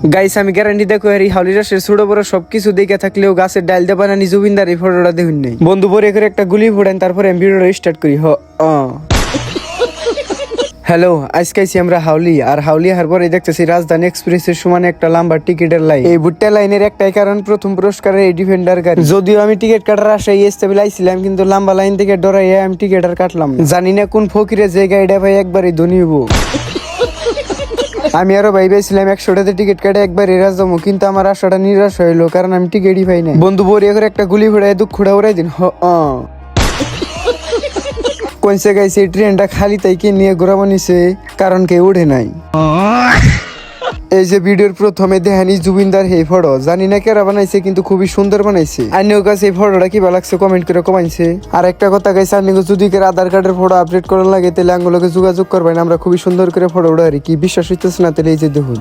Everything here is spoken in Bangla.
গাইস আমি গ্যারান্টি দেখো এই হাউলির রাশের ছোট বড় সবকিছু দেখে থাকলেও গাছের ডাল দিয়ে বানানি জুবিনদার এই ফটোটা দেখুন নাই। বন্ধু পরে করে একটা গুলি ফোড়েন, তারপরে আমি ভিডিওটা স্টার্ট করি। হ্যালো, আজকে আইছি আমরা হাউলি। আর হাউলি হার পরে দেখতেছি রাজধানী এক্সপ্রেসের সমানে একটা লম্বা টিকিটের লাইন। এই ভুট্টা লাইনের একটাই কারণ, প্রথম পুরস্কারের এই ডিফেন্ডার গাড়ি। যদিও আমি টিকিট কাটার আশায় স্টেবল আইছিলাম, কিন্তু লম্বা লাইন থেকে ডরাইয়া আমি টিকিট আর কাটলাম না। জানি না কোন ফকিরে যে গাড়িটা ভাই একবারই ধনী হবো। আমি আরো ভাইবেছিলাম 100 টাকাতে টিকিট কাটে একবার এরাজ জমো, কিন্তু আমার আশাটা নিরাশ হইলো, কারণ আমি টিকিটই পাই না। বন্ধু বরিয়া করে একটা গুলি ফোড়াই দুঃখটা উড়াই দিন। কোনসে গাইছে এই ট্রেনটা খালি তাই কে নিয়ে ঘোরা বানিয়েছে, কারণ কে উঠে নাই। এই যে ভিডিওর প্রথমে দেখানি জুবিনদার এই ফটো, জানি না কেরা বানাইছে, কিন্তু খুবই সুন্দর বানাইছে। আন্যও কাছে এই ফটোটা কি ভালো লাগছে কমেন্ট করে কমাইছে। আর একটা কথা গাইছে, আন্যকে যদি কেউ আধার কার্ডের ফটো আপডেট করার লাগে তাহলে আঙ্গুলোকে যোগাযোগ করবেন, আমরা খুবই সুন্দর করে ফটো উঠাই। কি বিশ্বাস হইতেছে না? তাহলে এই যে দেখুন।